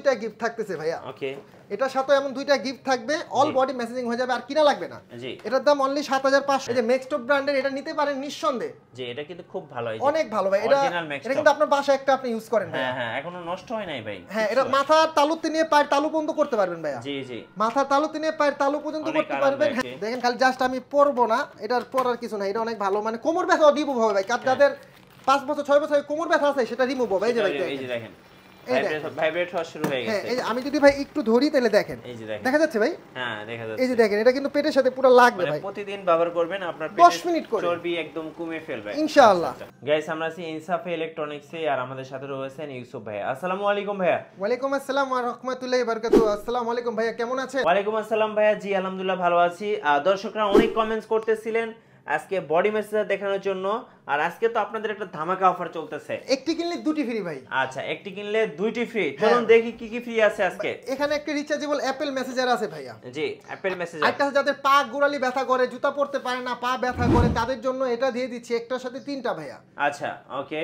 দুইটা গিফট থাকতেছে ভাইয়া। ওকে, এটার সাথে এমন দুইটা গিফট থাকবে, অল বডি মেসেজিং হয়ে যাবে আর কিনা লাগবে না। জি, এটার দাম অনলি 7500। এই যে মেক্সটপ ব্র্যান্ডের, এটা নিতে পারেন নিঃসন্দেহে। জি, এটা কিন্তু খুব ভালো, অনেক ভালো ভাই। এটা কিন্তু আপনার বাসায় একটা আপনি ইউজ করেন ভাই। হ্যাঁ হ্যাঁ, এখনো নষ্ট হয় নাই ভাই। হ্যাঁ, এটা মাথার তালুতে নিয়ে পায়ের তালু পর্যন্ত করতে পারবেন ভাইয়া। জি জি, মাথার তালুতে নিয়ে পায়ের তালু পর্যন্ত করতে পারবেন। দেখেন খালি জাস্ট আমি পরবো না, এটার পরার কিছু না, এটা অনেক ভালো, মানে কোমর ব্যথা রিমুভ হবে ভাই। যাদের 5 বছর 6 বছর কোমর ব্যথা আছে সেটা রিমুভ হবে। এই যে ভাই দেখেন ভাইব্রেট হওয়া শুরু হয়ে গেছে। এই যে আমি যদি ভাই একটু ধরি তাহলে দেখেন, এই যে দেখেন, দেখা যাচ্ছে ভাই? হ্যাঁ দেখা যাচ্ছে। এই যে দেখেন, এটা কিন্তু পেটের সাথে পুরো লাগবে ভাই। প্রতিদিন ব্যবহার করবেন, আপনার 10 মিনিট করে চর্বি একদম কমে ফেলবে ইনশাআল্লাহ। গাইস, আমরা আছি ইনসাফে ইলেকট্রনিক্সে, আর আমাদের সাথে রয়েছেন ইউসুফ ভাই। আসসালামু আলাইকুম ভাইয়া। ওয়ালাইকুম আসসালাম ওয়া রাহমাতুল্লাহি ওয়া বারাকাতুহু। আসসালামু আলাইকুম ভাইয়া, কেমন আছেন? ওয়ালাইকুম আসসালাম ভাইয়া, জি আলহামদুলিল্লাহ ভালো আছি। দর্শকরা অনেক কমেন্টস করতেছিলেন আজকে বডি মেসেজ দেখানোর জন্য, আর আজকে তো আপনাদের একটা ধামাকা অফার চলতেছে, একটি কিনলে দুটি ফ্রি ভাই। আচ্ছা, একটি কিনলে দুইটি ফ্রি। চলুন দেখি কি কি ফ্রি আছে আজকে। এখানে একটা রিচার্জেবল অ্যাপেল মেসেঞ্জার আছে ভাইয়া। জি, অ্যাপেল মেসেঞ্জার। একটা যাদের পা গোড়ালি ব্যথা করে, জুতা পরতে পারে না, পা ব্যথা করে, তাদের জন্য এটা দিয়ে দিচ্ছি, একটার সাথে তিনটা ভাইয়া। আচ্ছা ওকে,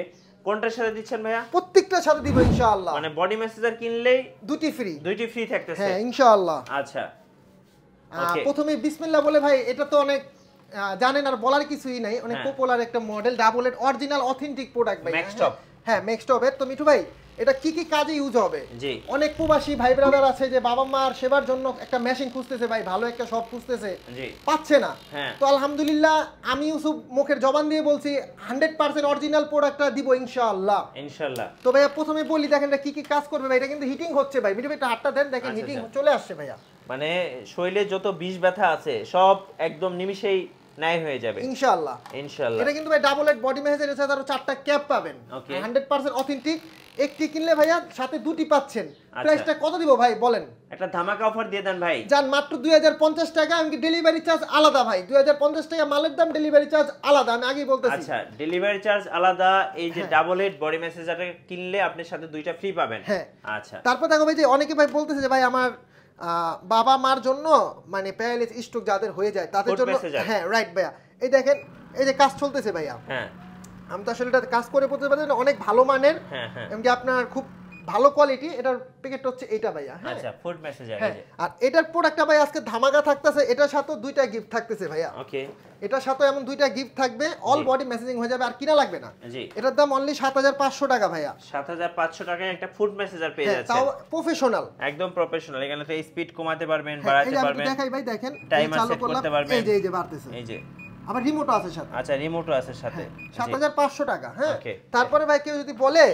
কোনটার সাথে দিচ্ছেন ভাইয়া? প্রত্যেকটার সাথে দিব ইনশাআল্লাহ। মানে বডি মেসেঞ্জার কিনলেই দুটি ফ্রি, দুইটি ফ্রি থাকতেছে। হ্যাঁ ইনশাআল্লাহ। আচ্ছা ওকে, প্রথমে বিসমিল্লাহ বলে ভাই, এটা তো অনেক জানেন আর বলার কিছুই নাই, অনেক পপুলার একটা মডেল, ডাবল এড অরিজিনাল অথেন্টিক প্রোডাক্ট ভাই। মেক্সটপ, হ্যাঁ মেক্সটপের। তো মিঠু ভাই, এটা কি কি কাজে ইউজ হবে? জি, অনেক প্রবাসী ভাই ব্রাদার আছে যে বাবা মার সেবার জন্য একটা মেশিন খুঁজতেছে ভাই, ভালো একটা শপ খুঁজতেছে, জি, পাচ্ছে না। হ্যাঁ, তো আলহামদুলিল্লাহ আমি ইউসুফ মুখের জবান দিয়ে বলছি 100% অরিজিনাল প্রোডাক্টটা দিব ইনশাআল্লাহ। ইনশাআল্লাহ। তো ভাইয়া প্রথমে বলি, দেখেন এটা কি কি কাজ করবে ভাই। এটা কিন্তু হিটিং হচ্ছে ভাই, মিঠু ভাই একটা হাতটা দেন, দেখেন হিটিং চলে আসছে ভাইয়া। মানে শরীরে যত বিষ ব্যথা আছে সব একদম নিমিষেই নাই হয়ে যাবে ইনশাআল্লাহ ইনশাআল্লাহ। এটা কিন্তু ভাই ডাবল এড বডি মেসেজের সাথে আরো 4টা ক্যাপ পাবেন, 100% অথেন্টিক। একটি কিনলে ভাইয়া সাথে দুটি পাচ্ছেন। প্রাইসটা কত দিব ভাই বলেন? একটা ধামাকা অফার দিয়ে দেন ভাই। জান মাত্র 2050 টাকা। আমি ডেলিভারি চার্জ আলাদা ভাই, 2050 টাকা মালের দাম, ডেলিভারি চার্জ আলাদা, আমি আগেই বলতেছি। আচ্ছা, ডেলিভারি চার্জ আলাদা। এই যে ডাবল এড বডি মেসেজারটা কিনলে আপনার সাথে দুইটা ফ্রি পাবেন। হ্যাঁ আচ্ছা, তারপর দেখো ভাই যে অনেকে ভাই বলতেছে যে ভাই আমার বাবা মার জন্য, মানে প্যারালাইসিস স্ট্রোক যাদের হয়ে যায় তাদের জন্য। হ্যাঁ রাইট ভাইয়া, এই দেখেন এই যে কাজ চলতেছে ভাইয়া। হ্যাঁ, আমি তো আসলে এটা কাজ করে বলতে পারি না, অনেক ভালো মানের, এমনকি আপনার খুব ভালো কোয়ালিটি। এটার প্যাকেটটা হচ্ছে এটা ভাইয়া। হ্যাঁ আচ্ছা, ফুড মেসেজার। আর এটার প্রোডাক্টটা ভাই আজকে ধামাকা থাকতেছে, এটার সাথে দুইটা গিফট থাকতেছে ভাইয়া। ওকে, এটার সাথে এমন দুইটা গিফট থাকবে, অল বডি মেসেজিং হয়ে যাবে আর কিনা লাগবে না। জি, এটার দাম অনলি 7500 টাকা ভাইয়া। 7500 টাকায় একটা ফুড মেসেজার পেয়ে যাচ্ছেন, তাও প্রফেশনাল, একদম প্রফেশনাল। এখানে তো স্পিড কমাতে পারবেন, বাড়াতে পারবেন। দেখাই ভাই, দেখেন টাইমার সেট করতে পারবেন। এই যে বাড়তেছে, এই যে আবার রিমোটও আছে সাথে। আচ্ছা, রিমোটও আছে সাথে। 7500 টাকা। হ্যাঁ তারপরে ভাই কেউ যদি বলে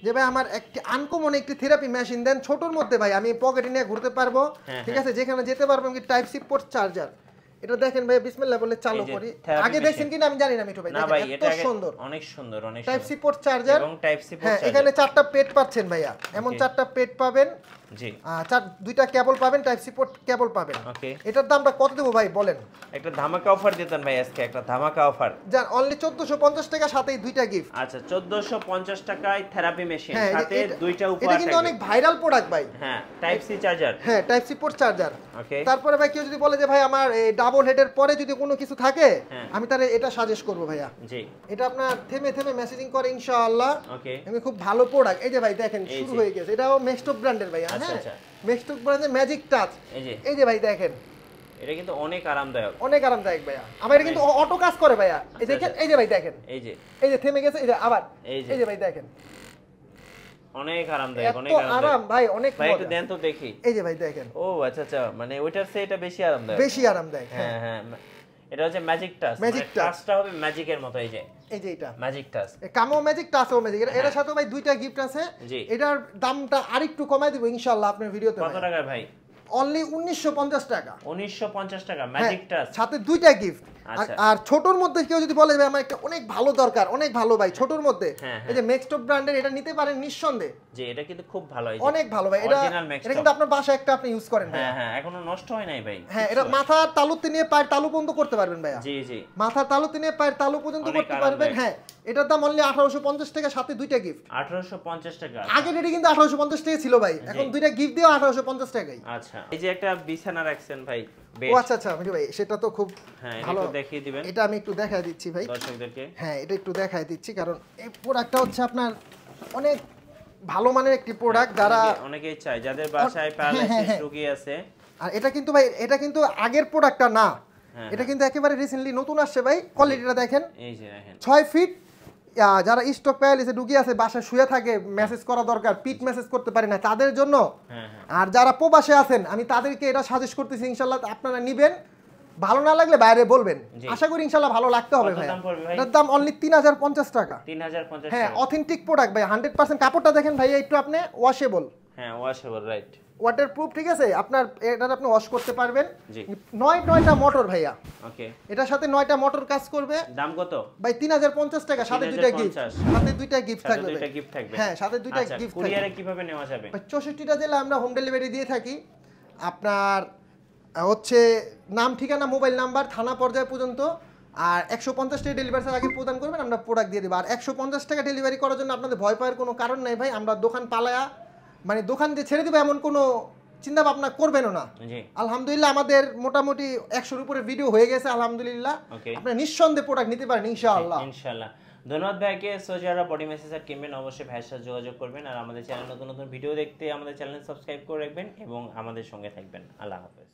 যে ভাই আমার একটি আনকমন একটি থেরাপি মেশিন দেন ছোটর মধ্যে ভাই, আমি পকেটে নিয়ে ঘুরতে পারবো, ঠিক আছে, যেখানে যেতে পারবো, আমি টাইপ সি পোর্ট চার্জার। এটা দেখেন ভাই, বিসমিল্লাহ বলে চালু করি। আগে দেখছেন কিনা আমি জানি না মিঠু ভাই, না ভাই এত সুন্দর, অনেক সুন্দর, অনেক টাইপ সি পোর্ট চার্জার এবং টাইপ সি পোর্ট চার্জার। এখানে 4টা পেট পাচ্ছেন ভাইয়া, এমন 4টা পেট পাবেন। জি, দুইটা কেবল পাবেন, টাইপ সি পোর্ট কেবল পাবেন। ওকে, এটার দামটা কত দেব ভাই বলেন? একটা ধামাকা অফার দিতেন ভাই আজকে, একটা ধামাকা অফার। জান অনলি 1450 টাকা, সাথেই দুইটা গিফট। আচ্ছা, 1450 টাকায় থেরাপি মেশিন, সাথে দুইটা উপহার। এটা কিন্তু অনেক ভাইরাল প্রোডাক্ট ভাই। হ্যাঁ, টাইপ সি চার্জার। হ্যাঁ, টাইপ সি পোর্ট চার্জার। ওকে, তারপরে ভাই কেউ যদি বলে যে ভাই আমার এই ডাবল হেডের পরে যদি কোনো কিছু থাকে, আমি তাহলে এটা সাজেস্ট করব ভাইয়া। জি, এটা আপনার থেমে থেমে মেসেজিং করে ইনশাআল্লাহ। ওকে, আমি খুব ভালো প্রোডাক্ট। এই যে ভাই দেখেন শুরু হয়ে গেছে, এটাও মেক্সটপ ব্র্যান্ডের ভাইয়া। হ্যাঁ মেক্সটপ ব্র্যান্ডের ম্যাজিক টাচ। এই যে ভাই দেখেন, এটা কিন্তু অনেক আরামদায়ক, অনেক আরামদায়ক ভাইয়া। আমার এটা কিন্তু অটো কাজ করে ভাইয়া। এই দেখেন, এই যে ভাই দেখেন, এই যে থেমে গেছে, এই যে আবার, এই যে ভাই দেখেন, অনেক আরামদায়ক, অনেক আরাম ভাই, অনেক ভাই। একটু দেন তো দেখি। এই যে ভাই দেখেন। ও আচ্ছা আচ্ছা, মানে ওইটার চেয়ে এটা বেশি আরামদায়ক, বেশি আরামদায়ক। হ্যাঁ হ্যাঁ, এটা হচ্ছে ম্যাজিক টাচ। ম্যাজিক টাচটা হবে ম্যাজিকের মতো। এই যে এটা ম্যাজিক টাচ, কামো ম্যাজিক টাচও ম্যাজিক। এর সাথে ভাই দুইটা গিফট আছে। এটার দামটা আরেকটু কমাই দিব ইনশাআল্লাহ আপনার ভিডিওতে। কত টাকা ভাই? অনলি 1950 টাকা। 1950 টাকা ম্যাজিক টাচ, সাথে দুইটা গিফট। আর ছোটর মধ্যে কেউ যদি বলে ভাই আমার একটা অনেক ভালো দরকার, অনেক ভালো ভাই ছোটর মধ্যে, এই যে মেক্সটপ ব্র্যান্ডের, এটা নিতে পারেন নিঃসন্দেহে। জি, এটা কিন্তু খুব ভালো, অনেক ভালো ভাই। এটা কিন্তু আপনার বাসায় একটা আপনি ইউজ করেন। হ্যাঁ হ্যাঁ, এখনো নষ্ট হয় নাই ভাই। হ্যাঁ, এটা মাথার তালুতে নিয়ে পায়ের তালু পর্যন্ত করতে পারবেন ভাইয়া। জি জি, মাথার তালুতে নিয়ে পায়ের তালু পর্যন্ত করতে পারবেন। হ্যাঁ, এটার দাম অনলি 1850 টাকা, সাথে দুইটা গিফট। 1850 টাকা। আগে রেডি কিন্তু 1850 টাকা ছিল ভাই, এখন দুইটা গিফট দিও 1850 টাকাই। আচ্ছা, এই যে একটা বিছানা রাখছেন ভাই। ও আচ্ছা আচ্ছা মিঠু ভাই, সেটা তো খুব ভালো, একটু দেখিয়ে দিবেন। এটা আমি একটু দেখায় দিচ্ছি ভাই দর্শকদেরকে। হ্যাঁ, এটা একটু দেখায় দিচ্ছি, কারণ এই প্রোডাক্টটা হচ্ছে আপনার অনেক ভালো মানের একটি প্রোডাক্ট, যারা অনেকেই চায়, যাদের বাসায় প্যারালাইসিস রোগী আছে। আর এটা কিন্তু ভাই, এটা কিন্তু আগের প্রোডাক্টটা না, এটা কিন্তু একেবারে রিসেন্টলি নতুন আসছে ভাই। কোয়ালিটিটা দেখেন, এই যে দেখেন 6 ফিট। যারা স্টক প্যারালাইসিসে রোগী আছে, বাসায় শুয়ে থাকে, মেসেজ করা দরকার, পিট মেসেজ করতে পারে না, তাদের জন্য। আর যারা প্রবাসে আছেন, আমি তাদেরকে এটা সাজেস্ট করতেছি, ইনশাআল্লাহ আপনারা নেবেন। ভালো না লাগলে বাইরে বলবেন, আশা করি ইনশাআল্লাহ ভালো লাগতে হবে ভাই। এটার দাম অনলি 3050 টাকা। 3050 হ্যাঁ, অথেন্টিক প্রোডাক্ট ভাই, 100%। কাপড়টা দেখেন ভাই, একটু আপনি ওয়াশেবল। হ্যাঁ, ওয়াশেবল, রাইট, ওয়াটারপ্রুফ, ঠিক আছে। আপনার এটা আপনি ওয়াশ করতে পারবেন। 9টা মোটর ভাইয়া। ওকে, এটার সাথে 9টা মোটর কাজ করবে। দাম কত ভাই? 3050 টাকা। সাথে দুইটা গিফট, সাথে দুইটা গিফট থাকবে। দুইটা গিফট থাকবে, হ্যাঁ, সাথে দুইটা গিফট থাকবে। কুরিয়ারে কিভাবে নেওয়া যাবে? 64টা জেলা আমরা হোম ডেলিভারি দিয়ে থাকি। আপনার হচ্ছে নাম, ঠিকানা, মোবাইল নাম্বার, থানা পর্যায় পর্যন্ত। আর 150 টাকা ডেলিভারি চার্জ আগে প্রদান করবেন, আমরা প্রোডাক্ট দিয়ে দেব। আর 150 টাকা ডেলিভারি করার জন্য আপনাদের ভয় পাওয়ার কোনো কারণ নাই ভাই। আমরা দোকান পালায়া, মানে দোকান দিয়ে ছেড়ে দেবো এমন কোনো চিন্তা ভাবনা করবেনও না। আলহামদুলিল্লাহ আমাদের মোটামুটি 100-এর উপরে ভিডিও হয়ে গেছে আলহামদুলিল্লাহ। আপনি নিঃসন্দেহে প্রোডাক্ট নিতে পারেন ইনশাআল্লাহ। ইনশাআল্লাহ। ধন্যবাদ ভাইকে। সো যারা বডি ম্যাসাজার কিনবেন অবশ্যই ভাইয়ের সাথে যোগাযোগ করবেন। আর আমাদের চ্যানেল নতুন নতুন ভিডিও দেখতে আমাদের চ্যানেল সাবস্ক্রাইব করে রাখবেন এবং আমাদের সঙ্গে থাকবেন। আল্লাহ হাফেজ।